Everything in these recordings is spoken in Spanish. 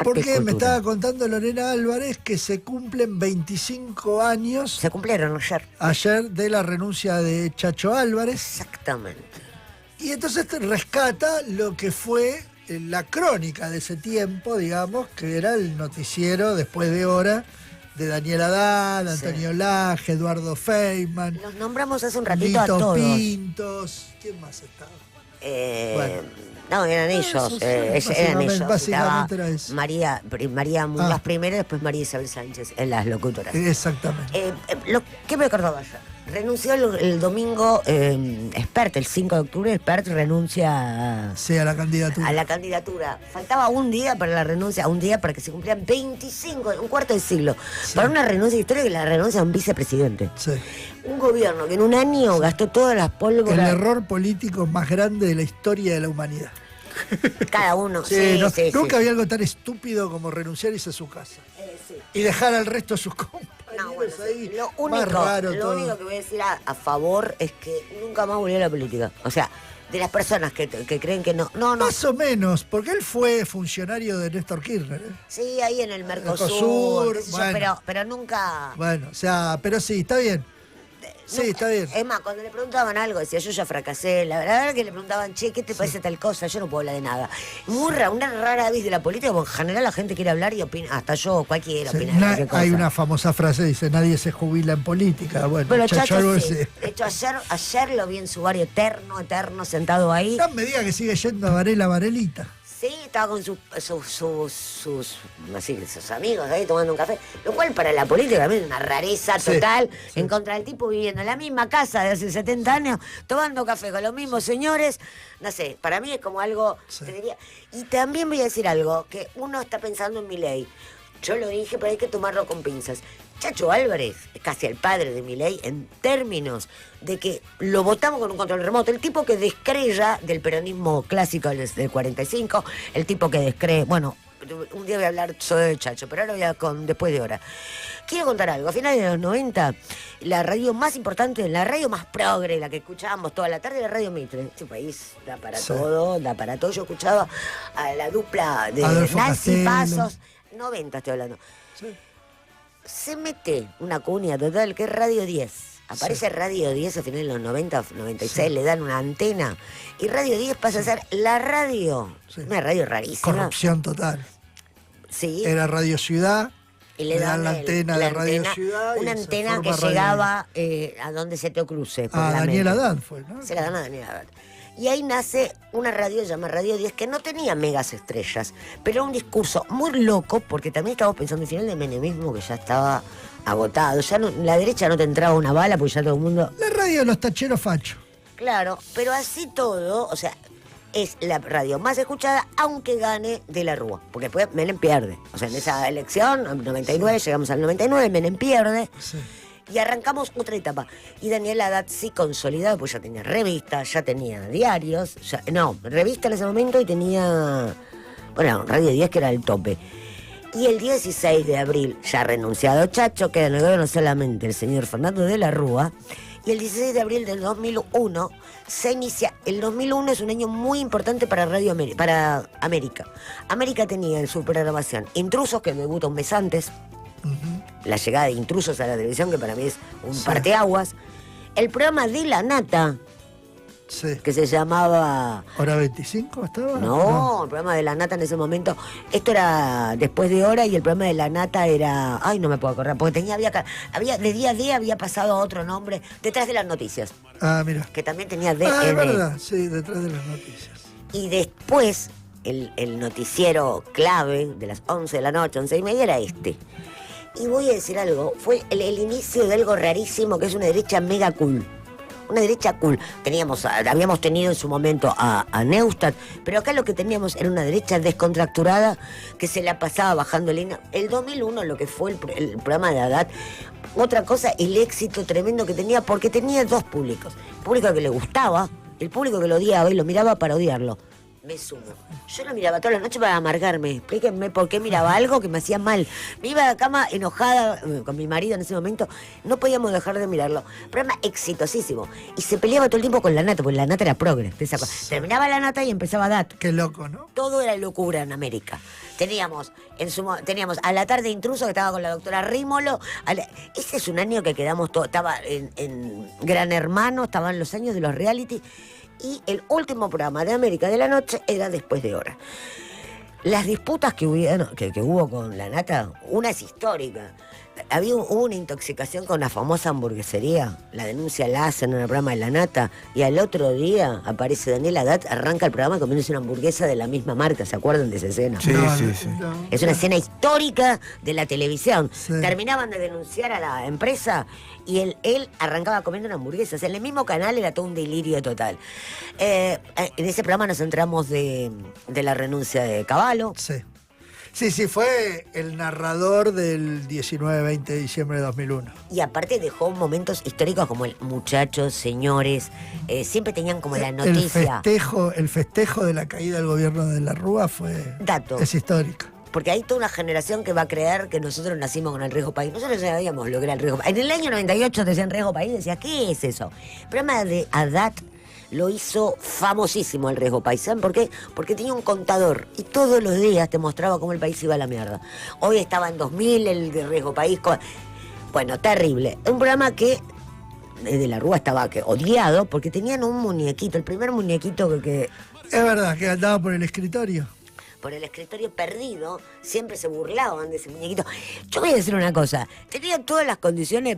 Porque me estaba contando Lorena Álvarez que se cumplen 25 años. Se cumplieron ayer. Ayer de la renuncia de Chacho Álvarez. Exactamente. Y entonces rescata lo que fue la crónica de ese tiempo, digamos, que era el noticiero después de hora de Daniel Haddad, Antonio Laje, Eduardo Feynman. Los nombramos hace un ratito Lito a todos. Pintos. ¿Quién más estaba? No, eran ellos. Eran ellos. Básicamente era eso. María Muñoz primero, después María Isabel Sánchez en las locutoras. Exactamente. ¿Qué me acordaba ayer? Renunció el domingo Espert, el 5 de octubre, Espert renuncia a la candidatura. A la candidatura. Faltaba un día para la renuncia, un día para que se cumplieran 25, un cuarto de siglo. Sí. Para una renuncia histórica que la renuncia a un vicepresidente. Sí. Un gobierno que en un año gastó todas las pólvoras. El error político más grande de la historia de la humanidad. Cada uno. Nunca había algo tan estúpido como renunciar y irse a su casa. Y dejar al resto de sus compañeros ahí. Lo único que voy a decir a favor es que nunca más volvió a la política. O sea, de las personas que creen que no. Más o menos, porque él fue funcionario de Néstor Kirchner. Sí, ahí en el Mercosur. Bueno. Pero nunca. Bueno, o sea, pero sí, está bien. Sí, está bien. Es más, cuando le preguntaban algo, decía, yo ya fracasé. La verdad que le preguntaban, che, ¿qué te parece tal cosa? Yo no puedo hablar de nada. Una rara vez de la política, porque en general la gente quiere hablar y opina, hasta yo, cualquiera opina de cualquier cosa. Hay una famosa frase, dice, nadie se jubila en política. Bueno, pero Chacho sí. De hecho, ayer lo vi en su barrio eterno, sentado ahí. No me diga que sigue yendo a Varelita. Sí, estaba con sus amigos ahí tomando un café, lo cual para la política también es una rareza total, en contra del tipo viviendo en la misma casa de hace 70 años, tomando café con los mismos señores, no sé, para mí es como algo, y también voy a decir algo, que uno está pensando en Milei, yo lo dije, pero hay que tomarlo con pinzas. Chacho Álvarez es casi el padre de Milei en términos de que lo votamos con un control remoto. El tipo que descrella del peronismo clásico del 45, el tipo que descree... Bueno, un día voy a hablar solo de Chacho, pero ahora voy a después de hora. Quiero contar algo. A finales de los 90, la radio más importante, la radio más progre, la que escuchábamos toda la tarde, era Radio Mitre. Este país da para todo, da para todo. Yo escuchaba a la dupla de Nancy Pasos, 90 estoy hablando. Sí. Se mete una cuña total que es Radio 10. Aparece Radio 10 a finales de los 90, 96, le dan una antena y Radio 10 pasa a ser la radio. Una radio rarísima. Corrupción total. Sí. Era Radio Ciudad. Y le dan la antena de Radio Ciudad. Una antena que llegaba a donde se te cruce. A Daniel Haddad fue, ¿no? Se la dan a Daniel Haddad. Y ahí nace una radio llamada Radio 10 que no tenía megas estrellas, pero un discurso muy loco, porque también estábamos pensando en el final del menemismo que ya estaba agotado. Ya no, la derecha no te entraba una bala porque ya todo el mundo... La radio de los tacheros fachos. Claro, pero así todo, o sea, es la radio más escuchada, aunque gane De la Rúa, porque después Menem pierde. O sea, en esa elección, en 99, llegamos al 99, Menem pierde. Sí. Y arrancamos otra etapa. Y Daniel Haddad sí consolidado, pues ya tenía revistas, ya tenía diarios. Revista en ese momento y tenía... Bueno, Radio 10 que era el tope. Y el 16 de abril, ya renunciado Chacho, queda en el gobierno solamente el señor Fernando de la Rúa. Y el 16 de abril del 2001 se inicia... El 2001 es un año muy importante para para América. América tenía en su programación Intrusos, que debuta un mes antes. La llegada de Intrusos a la televisión, que para mí es un parteaguas. El programa de La Nata, que se llamaba... ¿Hora 25 estaba? No, el programa de La Nata en ese momento, esto era después de hora y el programa de La Nata era... Ay, no me puedo acordar, porque había de día a día había pasado a otro nombre, Detrás de las Noticias. Ah, mira. Que también tenía es verdad, sí, Detrás de las Noticias. Y después, el noticiero clave de las 11 de la noche, 11:30, era este. Y voy a decir algo, fue el inicio de algo rarísimo que es una derecha mega cool. Una derecha cool. Habíamos tenido en su momento a Neustadt, pero acá lo que teníamos era una derecha descontracturada que se la pasaba bajando línea. El 2001, lo que fue el programa de Haddad, otra cosa, el éxito tremendo que tenía, porque tenía dos públicos. El público que le gustaba, el público que lo odiaba y lo miraba para odiarlo. me sumo. Yo lo miraba todas las noches para amargarme. Explíquenme por qué miraba algo que me hacía mal. Me iba a la cama enojada con mi marido en ese momento. No podíamos dejar de mirarlo. Programa exitosísimo. Y se peleaba todo el tiempo con la nata, porque la nata era progre. Terminaba la nata y empezaba DAT. Qué loco, ¿no? Todo era locura en América. Teníamos a la tarde Intruso, que estaba con la doctora Rímolo. Ese es un año que quedamos todos. Estaba en Gran Hermano, estaban los años de los reality. Y el último programa de América de la noche era Después de Hora. Las disputas que hubo con la nata, una es histórica. Hubo una intoxicación con la famosa hamburguesería. La denuncia la hacen en el programa de la nata. Y al otro día aparece Daniela Haddad, arranca el programa comiéndose una hamburguesa de la misma marca. ¿Se acuerdan de esa escena? Sí. Es una escena histórica de la televisión. Sí. Terminaban de denunciar a la empresa y él arrancaba comiendo una hamburguesa. O sea, en el mismo canal era todo un delirio total. En ese programa nos enteramos de la renuncia de Cavallo. Sí. Sí, fue el narrador del 19-20 de diciembre de 2001. Y aparte dejó momentos históricos como el muchachos, señores, siempre tenían como la noticia. El festejo de la caída del gobierno de la Rúa es histórico. Porque hay toda una generación que va a creer que nosotros nacimos con el riesgo país. Nosotros ya sabíamos lo que era el riesgo país. En el año 98 decían riesgo país, decía, ¿qué es eso? El programa de Haddad lo hizo famosísimo el riesgo país. ¿Saben por qué? Porque tenía un contador y todos los días te mostraba cómo el país iba a la mierda. Hoy estaba en 2000 el de riesgo país. Bueno, terrible. Un programa que de la Rúa estaba odiado porque tenían un muñequito, el primer muñequito que... Es verdad, que andaba por el escritorio. Por el escritorio perdido, siempre se burlaban de ese muñequito. Yo voy a decir una cosa, tenían todas las condiciones,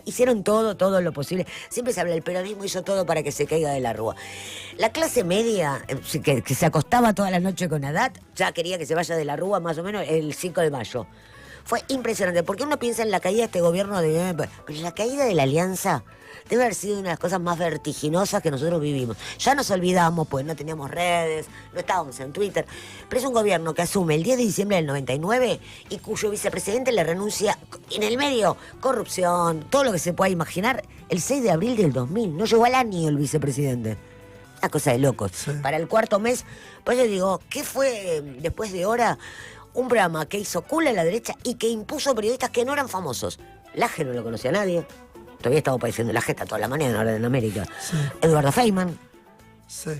hicieron todo lo posible. Siempre se habla, el peronismo hizo todo para que se caiga de la Rúa. La clase media, que se acostaba toda la noche con Haddad, ya quería que se vaya de la Rúa más o menos el 5 de mayo. Fue impresionante, porque uno piensa en la caída de este gobierno, pero la caída de la Alianza debe haber sido una de las cosas más vertiginosas que nosotros vivimos. Ya nos olvidamos, pues no teníamos redes, no estábamos en Twitter, pero es un gobierno que asume el 10 de diciembre del 99 y cuyo vicepresidente le renuncia en el medio, corrupción, todo lo que se pueda imaginar, el 6 de abril del 2000. No llegó al año el vicepresidente. Una cosa de locos. Sí. Para el cuarto mes, pues yo digo, ¿qué fue Después de Hora? Un programa que hizo cool a la derecha y que impuso periodistas que no eran famosos. Laje no lo conocía a nadie. Todavía estamos padeciendo la jeta toda la mañana ahora en América. Sí. Eduardo Feynman. Sí.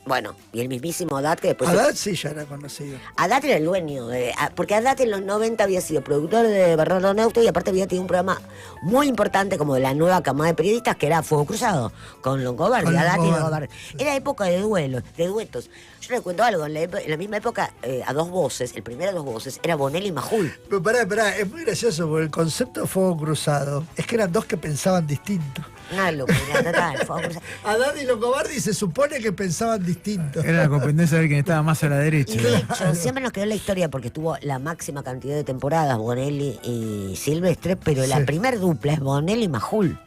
Bueno, y el mismísimo Haddad, que después... Haddad sí ya era conocido. Haddad era el dueño, porque Haddad en los 90 había sido productor de Bernardo Neustadt y aparte había tenido un programa muy importante como de la nueva camada de periodistas que era Fuego Cruzado, con Longobardi, Haddad y Longobardi. Sí. Era época de duelos, de duetos. Yo les cuento algo, en la misma época, a dos voces, el primero a dos voces, era Bonelli y Majul. Pero pará, es muy gracioso porque el concepto de Fuego Cruzado es que eran dos que pensaban distinto. Una locura total, Fuego Cruzado. Haddad y Longobardi se supone que pensaban distinto. Era la competencia de ver quién estaba más a la derecha. Y de hecho, siempre nos quedó la historia porque tuvo la máxima cantidad de temporadas Bonelli y Silvestre, pero la primer dupla es Bonelli y Majul.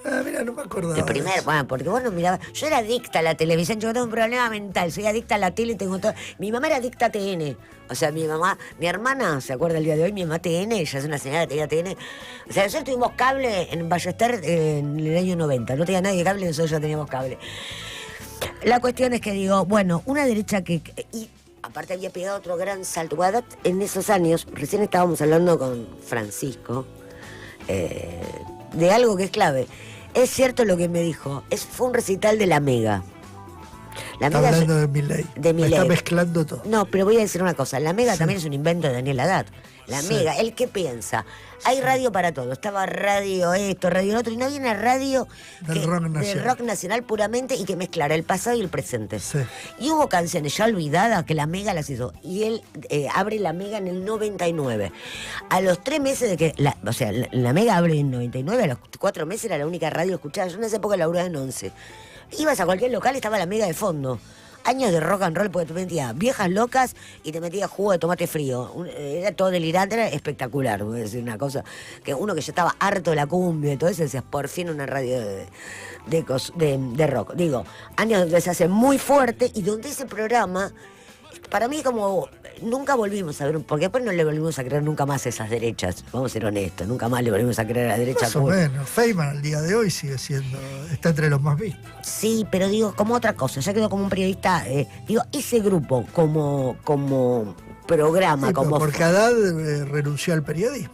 Ah, mira, no me acordaba. El primer, bueno, porque vos no mirabas. Yo era adicta a la televisión, yo tengo un problema mental, soy adicta a la tele y tengo todo. Mi mamá era adicta a TN. O sea, mi hermana, ¿se acuerda el día de hoy? Mi mamá TN, ella es una señora que tenía TN. O sea, nosotros tuvimos cable en Ballester en el año 90. No tenía nadie cable, nosotros ya teníamos cable. La cuestión es que digo, bueno, una derecha y aparte había pegado otro gran salto. En esos años, recién estábamos hablando con Francisco de algo que es clave. Es cierto lo que me dijo. Fue un recital de la Mega. Está hablando de Milei. Está mezclando todo. No, pero voy a decir una cosa. La Mega también es un invento de Daniel Haddad. La Mega, ¿él qué piensa? Hay radio para todo. Estaba radio esto, radio lo otro. Y no había una radio del rock nacional puramente y que mezclara el pasado y el presente. Sí. Y hubo canciones ya olvidadas que la Mega las hizo. Y él abre la Mega en el 99. A los 3 meses de que... la Mega abre en el 99, a los 4 meses era la única radio escuchada. Yo en esa época laburaba en 11. Ibas a cualquier local y estaba la Mega de fondo. Años de rock and roll porque te metías viejas locas y te metías jugo de tomate frío. Era todo delirante, era espectacular. Voy a decir una cosa, que uno que ya estaba harto de la cumbia y todo eso, decías, por fin una radio de rock. Digo, años donde se hace muy fuerte y donde ese programa Para mí como nunca volvimos a ver, porque después no le volvimos a creer nunca más a esas derechas, vamos a ser honestos, nunca más le volvimos a creer a la derecha. Más o menos. Feynman al día de hoy sigue siendo, está entre los más vistos. Sí, pero digo, como otra cosa, ya quedó como un periodista, digo, ese grupo como programa, Sí, como... porque Haddad renunció al periodismo,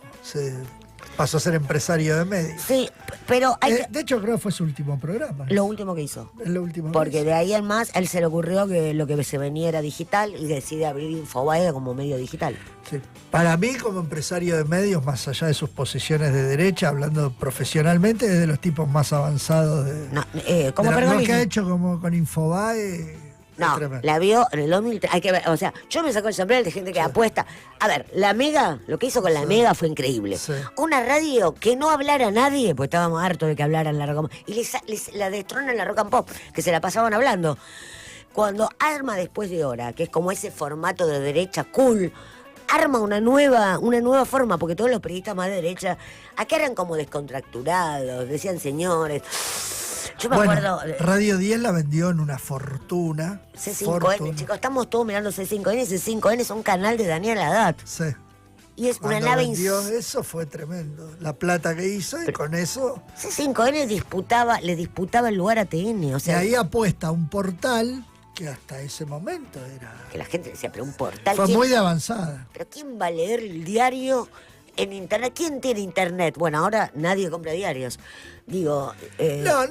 pasó a ser empresario de medios. Sí, pero hay que... De hecho, creo que fue su último programa. Lo último que hizo. Es lo último que Porque hizo. de ahí en más, él se le ocurrió que lo que se venía era digital y decide abrir Infobae como medio digital. Sí. Para mí, como empresario de medios, más allá de sus posiciones de derecha, hablando profesionalmente, es de los tipos más avanzados de... No, como de lo Pergolini. que ha hecho como con Infobae... No, es tremendo. la vio en el 2003. Hay que ver, o sea, yo me saco el sombrero de gente que apuesta. A ver, la Mega, lo que hizo con la Mega fue increíble. Sí. Una radio que no hablara a nadie, pues estábamos hartos de que hablaran la rock and pop, y les la destronan la rock and pop, que se la pasaban hablando. Cuando arma Después de Hora, que es como ese formato de derecha cool, arma una nueva forma, porque todos los periodistas más de derecha, acá eran como descontracturados, decían señores. Yo me acuerdo. Radio 10 la vendió en una fortuna. C5N, chicos, estamos todos mirando C5N. C5N es un canal de Daniel Haddad. Sí. Y es Cuando una nave. vendió eso fue tremendo. La plata que hizo y con eso. C5N le disputaba el lugar a TN. O Y sea, ahí apuesta a un portal que hasta ese momento era. que la gente decía, pero un portal. Fue ¿quién- muy de avanzada. ¿Pero quién va a leer el diario en internet? ¿Quién tiene internet? Bueno, ahora nadie compra diarios. Digo.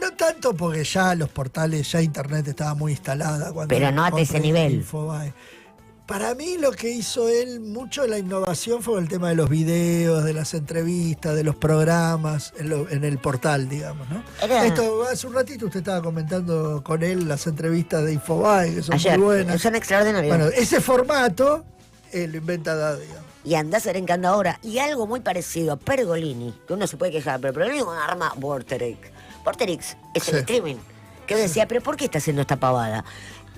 No tanto porque ya los portales, ya internet estaba muy instalada. Cuando Pero no a ese compré nivel. Infobae. Para mí lo que hizo él, mucho de la innovación fue el tema de los videos, de las entrevistas, de los programas, en el portal, digamos, ¿no? Esto, hace un ratito usted estaba comentando con él las entrevistas de Infobae, que son ayer, muy buenas. son extraordinarios. Bueno, ese formato lo inventa Haddad, digamos. Y andás a ver en qué anda ahora. Y algo muy parecido a Pergolini, que uno se puede quejar, pero Pergolini es una arma Vorterix. Vorterix es el Sí. streaming. Que uno decía, pero ¿por qué está haciendo esta pavada?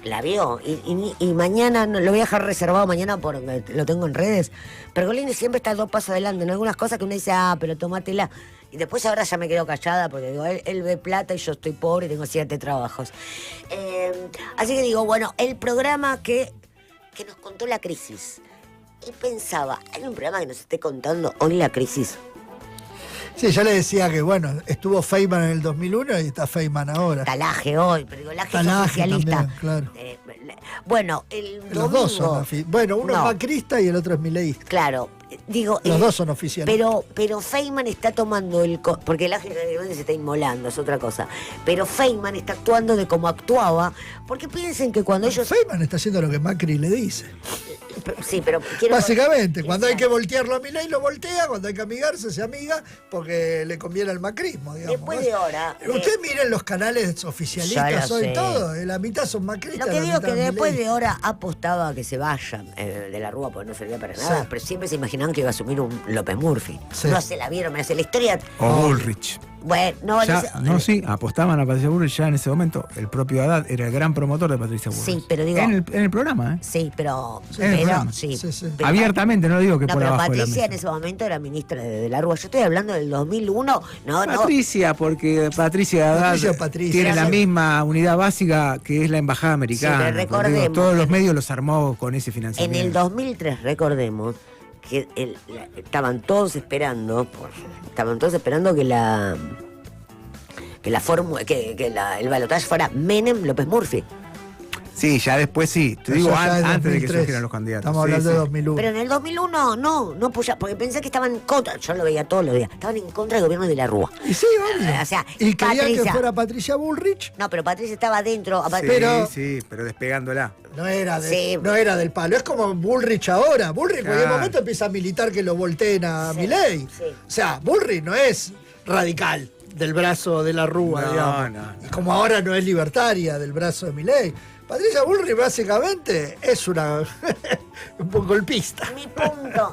La vio. Y mañana, lo voy a dejar reservado mañana porque lo tengo en redes. Pergolini siempre está 2 pasos adelante en algunas cosas que uno dice, pero tómatela. Y después ahora ya me quedo callada porque digo, él ve plata y yo estoy pobre y tengo 7 trabajos. Así que digo, bueno, el programa que nos contó la crisis. Y pensaba, hay un programa que nos esté contando hoy la crisis. Sí, ya le decía que, bueno, estuvo Feynman en el 2001 y está Feynman ahora. Talaje hoy, pero digo, Laje es Talaje oficialista. también, claro. Bueno, el Los domingo... dos son bueno, uno No. es macrista y el otro es mileísta. Claro, digo... Los dos son oficiales. Pero Feynman está tomando porque Laje se está inmolando, es otra cosa. Pero Feynman está actuando de como actuaba, porque piensen que cuando ellos... Feynman está haciendo lo que Macri le dice. Sí, pero quiero... Básicamente, cuando hay que voltearlo a Milei lo voltea, cuando hay que amigarse se amiga, porque le conviene al macrismo, digamos. Después de hora... Ustedes miren los canales oficialistas Ya lo hoy sé. todo, la mitad son macristas. Lo que la digo mitad que después Milei. de hora apostaba a que se vayan de la Rúa porque no servía para nada, Sí. pero siempre se imaginaban que iba a asumir un López Murphy. Sí. No se la vieron, me hace la historia. O Bullrich. Bueno, no, Sí, apostaban a Patricia Bullrich ya en ese momento. El propio Haddad era el gran promotor de Patricia Bullrich. Sí, pero digo... En el programa, ¿eh? Sí, pero... En el programa. Sí. Pero- Abiertamente, no digo que No, por pero abajo de la Patricia en mesa. ese momento era ministra de la Rúa. Yo estoy hablando del 2001. No. Patricia, porque Patricia Haddad Patricia. tiene la Sí. misma unidad básica que es la embajada americana. Sí, pero Porque, recordemos todos los que- medios los armó con ese En financiamiento. el 2003, recordemos, que estaban todos esperando el balotaje fuera Menem López Murphy. Sí, ya después sí. Te Eso digo, ya es antes de que 2003. surgieran los candidatos. Estamos Sí, hablando de sí. 2001. Pero en el 2001 no apoyaba, porque pensé que estaban en contra, yo lo veía todos los días, estaban en contra del gobierno de la Rúa. Y sí, obvio. O sea, y querían que Patricia- fuera Patricia Bullrich, No, pero Patricia estaba adentro. Sí, Pero- pero despegándola. no era, Sí. no era del palo. Es como Bullrich ahora. Bullrich en cualquier Claro. momento empieza a militar que lo volteen a Sí, Milei. sí. O sea, Bullrich no es radical del brazo de la Rúa, No, digamos. no. Y como ahora no es libertaria del brazo de Milei. Patricia Bullrich básicamente es una un poco golpista.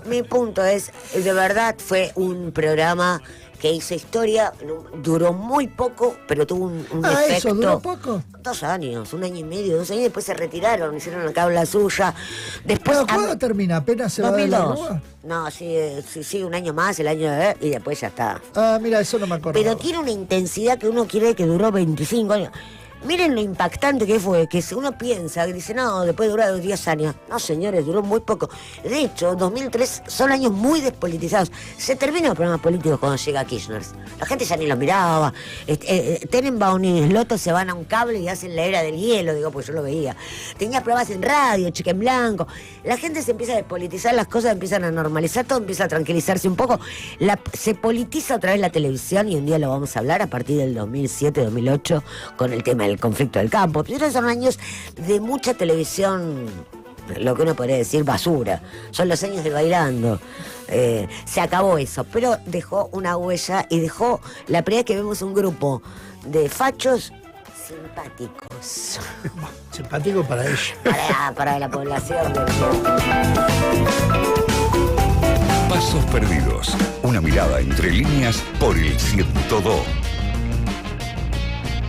Mi punto es, de verdad fue un programa que hizo historia, duró muy poco, pero tuvo un efecto. ¿Eso duró poco? 2 años, 1 año y medio, 2 años, después se retiraron, hicieron la cabla suya. Después, ¿Pero cuándo termina? ¿Apenas se va de la 2002. Rúa? No, sí, un año más, el año y después ya está. Ah, mira, eso no me acuerdo. Pero tiene una intensidad que uno quiere que duró 25 años. Miren lo impactante que fue, que si uno piensa, que dice, no, después duró 10 años. No, señores, duró muy poco. De hecho, 2003 son años muy despolitizados. Se terminan los programas políticos cuando llega Kirchner. La gente ya ni lo miraba. Tenenbaum y Sloto se van a un cable y hacen la era del hielo, digo, pues yo lo veía. Tenías programas en radio, Cheque en Blanco. La gente se empieza a despolitizar, las cosas empiezan a normalizar, todo empieza a tranquilizarse un poco. Se politiza otra vez la televisión y un día lo vamos a hablar a partir del 2007-2008 con el tema del conflicto del campo. Pero son años de mucha televisión, lo que uno podría decir basura. Son los años de Bailando. Se acabó eso, pero dejó una huella y dejó la primera vez que vemos un grupo de fachos simpáticos. Simpático para ellos. Para la población. Pasos perdidos. Una mirada entre líneas por el 102.